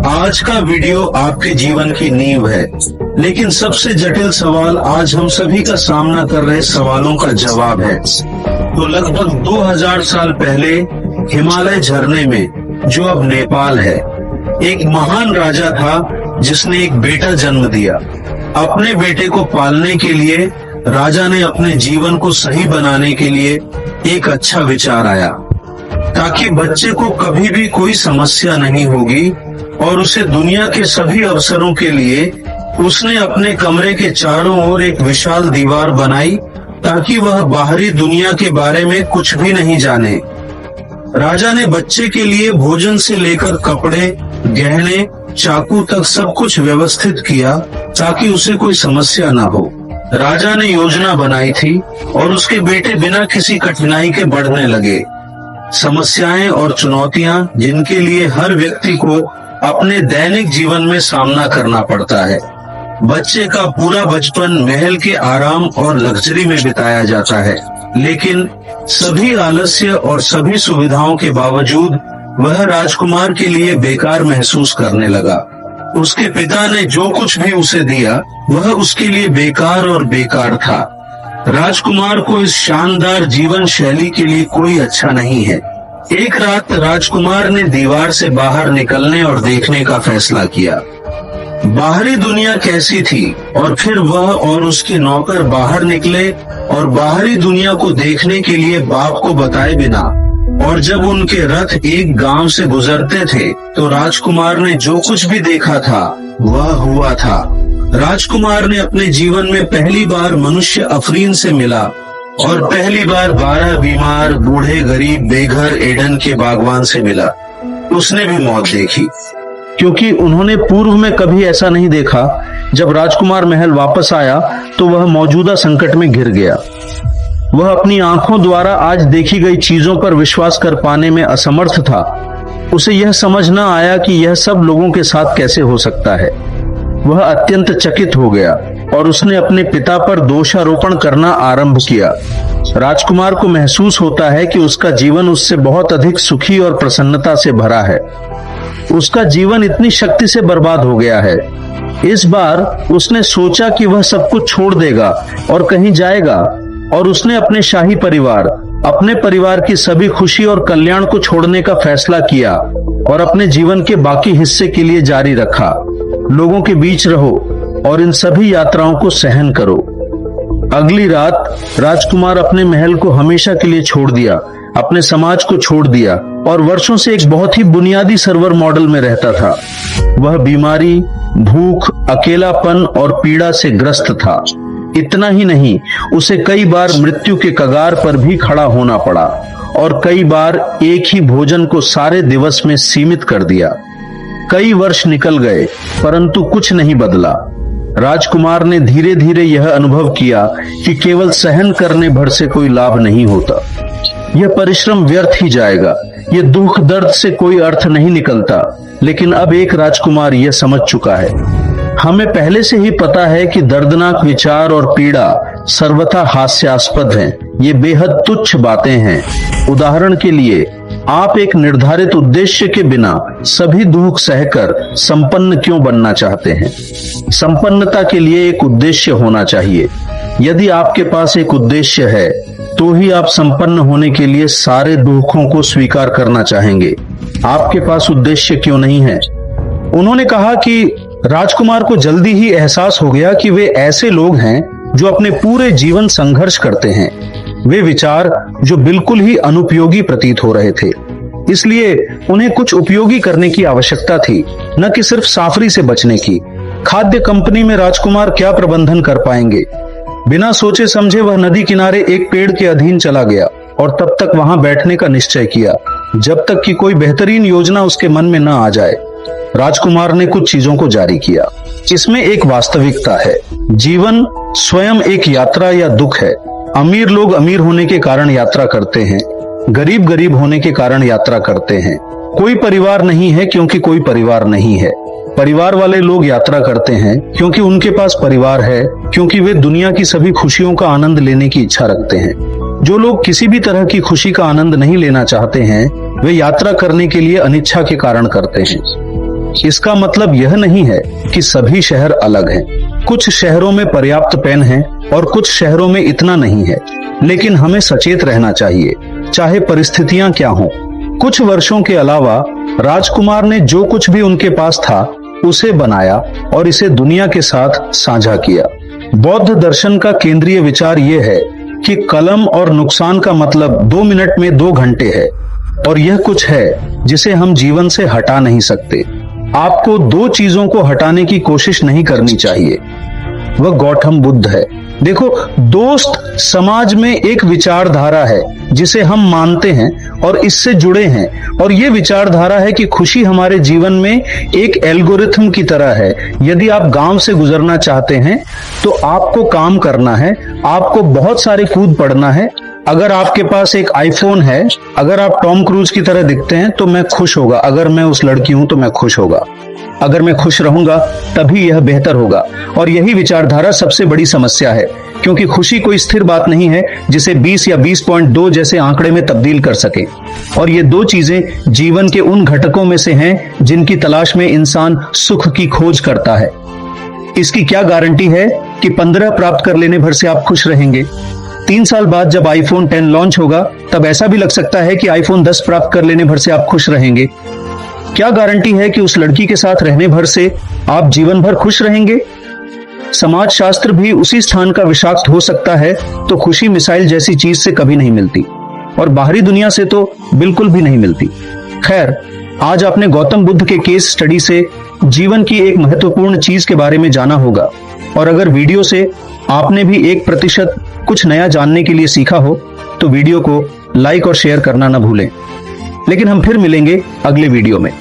आज का वीडियो आपके जीवन की नींव है, लेकिन सबसे जटिल सवाल आज हम सभी का सामना कर रहे सवालों का जवाब है। तो लगभग 2000 साल पहले हिमालय झरने में, जो अब नेपाल है, एक महान राजा था जिसने एक बेटा जन्म दिया। अपने बेटे को पालने के लिए राजा ने अपने जीवन को सही बनाने के लिए एक अच्छा विचार आया, ताकि बच्चे को कभी भी कोई समस्या नहीं होगी, और उसे दुनिया के सभी अवसरों के लिए उसने अपने कमरे के चारों ओर एक विशाल दीवार बनाई, ताकि वह बाहरी दुनिया के बारे में कुछ भी नहीं जाने। राजा ने बच्चे के लिए भोजन से लेकर कपड़े, गहने, चाकू तक सब कुछ व्यवस्थित किया, ताकि उसे कोई समस्या ना हो। राजा ने योजना बनाई थी और उसके बेटे बिना किसी कठिनाई के बढ़ने लगे। समस्याएं और चुनौतियां जिनके लिए हर व्यक्ति को अपने दैनिक जीवन में सामना करना पड़ता है। बच्चे का पूरा बचपन महल के आराम और लग्जरी में बिताया जाता है, लेकिन सभी आलस्य और सभी सुविधाओं के बावजूद वह राजकुमार के लिए बेकार महसूस करने लगा। उसके पिता ने जो कुछ भी उसे दिया वह उसके लिए बेकार और बेकार था। राजकुमार को इस शानदार जीवन शैली के लिए कोई अच्छा नहीं है। एक रात राजकुमार ने दीवार से बाहर निकलने और देखने का फैसला किया। बाहरी दुनिया कैसी थी, और फिर वह और उसके नौकर बाहर निकले और बाहरी दुनिया को देखने के लिए बाप को बताए बिना, और जब उनके रथ एक गांव से गुजरते थे तो राजकुमार ने जो कुछ भी देखा था वह हुआ था। राजकुमार ने अपने जीवन में पहली बार मनुष्य अफरीन से मिला, और पहली बार 12 बीमार, बूढ़े, गरीब, बेघर एडन के बागवान से मिला। उसने भी मौत देखी, क्योंकि उन्होंने पूर्व में कभी ऐसा नहीं देखा। जब राजकुमार महल वापस आया तो वह मौजूदा संकट में घिर गया। वह अपनी आंखों द्वारा आज देखी गई चीजों पर विश्वास कर पाने में असमर्थ था। उसे यह समझ न आया कि यह सब लोगों के साथ कैसे हो सकता है। वह अत्यंत चकित हो गया और उसने अपने पिता पर दोषारोपण करना आरंभ किया। राजकुमार को महसूस होता है कि उसका जीवन उससे बहुत अधिक सुखी और प्रसन्नता से भरा है। उसका जीवन इतनी शक्ति से बर्बाद हो गया है। इस बार उसने सोचा कि वह सब कुछ छोड़ देगा और कहीं जाएगा, और उसने अपने शाही परिवार, अपने परिवार की सभी खुशी और कल्याण को छोड़ने का फैसला किया और अपने जीवन के बाकी हिस्से के लिए जारी रखा। लोगों के बीच रहो और इन सभी यात्राओं को सहन करो। अगली रात राजकुमार अपने महल को हमेशा के लिए छोड़ दिया, अपने समाज को छोड़ दिया, और वर्षों से एक बहुत ही बुनियादी सर्वर मॉडल में रहता था। वह बीमारी, भूख, अकेलापन और पीड़ा से ग्रस्त था। इतना ही नहीं, उसे कई बार मृत्यु के कगार पर भी खड़ा होना पड़ा, और कई बार एक ही भोजन को सारे दिवस में सीमित कर दिया। कई वर्ष निकल गए, परंतु कुछ नहीं बदला। राजकुमार ने धीरे धीरे यह अनुभव किया कि केवल सहन करने भर से कोई लाभ नहीं होता। यह परिश्रम व्यर्थ ही जाएगा। यह दुख दर्द से कोई अर्थ नहीं निकलता। लेकिन अब एक राजकुमार यह समझ चुका है। हमें पहले से ही पता है कि दर्दनाक विचार और पीड़ा सर्वथा हास्यास्पद हैं। ये बेहद तुच्छ बातें हैं। उदाहरण के लिए, आप एक निर्धारित उद्देश्य के बिना सभी दुख सहकर संपन्न क्यों बनना चाहते हैं? संपन्नता के लिए एक उद्देश्य होना चाहिए। यदि आपके पास एक उद्देश्य है तो ही आप संपन्न होने के लिए सारे दुखों को स्वीकार करना चाहेंगे। आपके पास उद्देश्य क्यों नहीं है? उन्होंने कहा कि राजकुमार को जल्दी ही एहसास हो गया कि वे ऐसे लोग हैं जो अपने पूरे जीवन संघर्ष करते हैं। वे विचार जो बिल्कुल ही अनुपयोगी प्रतीत हो रहे थे, इसलिए उन्हें कुछ उपयोगी करने की आवश्यकता थी, न कि सिर्फ साफरी से बचने की। खाद्य कंपनी में राजकुमार क्या प्रबंधन कर पाएंगे? बिना सोचे समझे वह नदी किनारे एक पेड़ के अधीन चला गया और तब तक वहां बैठने का निश्चय किया जब तक कि कोई बेहतरीन योजना उसके मन में न आ जाए। राजकुमार ने कुछ चीजों को जारी किया। इसमें एक वास्तविकता है। जीवन स्वयं एक यात्रा या दुख है। अमीर लोग अमीर होने के कारण यात्रा करते हैं, गरीब गरीब होने के कारण यात्रा करते हैं। कोई परिवार नहीं है क्योंकि कोई परिवार नहीं है। परिवार वाले लोग यात्रा करते हैं क्योंकि उनके पास परिवार है, क्योंकि वे दुनिया की सभी खुशियों का आनंद लेने की इच्छा रखते हैं। जो लोग किसी भी तरह की खुशी का आनंद नहीं लेना चाहते हैं, वे यात्रा करने के लिए अनिच्छा के कारण करते हैं। इसका मतलब यह नहीं है कि सभी शहर अलग हैं। कुछ शहरों में पर्याप्त पेन है और कुछ शहरों में इतना नहीं है, लेकिन हमें सचेत रहना चाहिए, चाहे परिस्थितियां क्या हों। कुछ वर्षों के अलावा राजकुमार ने जो कुछ भी उनके पास था उसे बनाया और इसे दुनिया के साथ साझा किया। बौद्ध दर्शन का केंद्रीय विचार यह है कि कलम और नुकसान का मतलब 2 मिनट में 2 घंटे है, और यह कुछ है जिसे हम जीवन से हटा नहीं सकते। आपको 2 चीजों को हटाने की कोशिश नहीं करनी चाहिए। वह गौतम बुद्ध है। देखो दोस्त, समाज में एक विचारधारा है जिसे हम मानते हैं और इससे जुड़े हैं, और यह विचारधारा है कि खुशी हमारे जीवन में एक एल्गोरिथम की तरह है। यदि आप गांव से गुजरना चाहते हैं तो आपको काम करना है, आपको बहुत सारे कूद पड़ना है। अगर आपके पास एक आईफोन है, अगर आप टॉम क्रूज की तरह दिखते हैं तो मैं खुश होगा, अगर मैं उस लड़की हूं तो मैं खुश होगा, अगर मैं खुश रहूंगा तभी यह बेहतर होगा। और यही विचारधारा सबसे बड़ी समस्या है, क्योंकि खुशी कोई स्थिर बात नहीं है जिसे 20 या 20.2 जैसे आंकड़े में तब्दील कर सके। और ये 2 चीजें जीवन के उन घटकों में से हैं जिनकी तलाश में इंसान सुख की खोज करता है। इसकी क्या गारंटी है कि 15 प्राप्त कर लेने भर से आप खुश रहेंगे? 3 साल बाद जब आईफोन 10 लॉन्च होगा तब ऐसा भी लग सकता है कि आईफोन 10 प्राप्त कर लेने भर से आप खुश रहेंगे। क्या गारंटी है कि उस लड़की के साथ रहने भर से आप जीवन भर खुश रहेंगे? समाज शास्त्र भी उसी स्थान का विषाक्त हो सकता है, तो खुशी मिसाइल जैसी चीज से कभी नहीं मिलती, और बाहरी दुनिया से तो बिल्कुल भी नहीं मिलती। खैर, आज आपने गौतम बुद्ध के केस स्टडी से जीवन की एक महत्वपूर्ण चीज के बारे में जाना होगा, और अगर वीडियो से आपने भी 1% कुछ नया जानने के लिए सीखा हो तो वीडियो को लाइक और शेयर करना न भूलें। लेकिन हम फिर मिलेंगे अगले वीडियो में।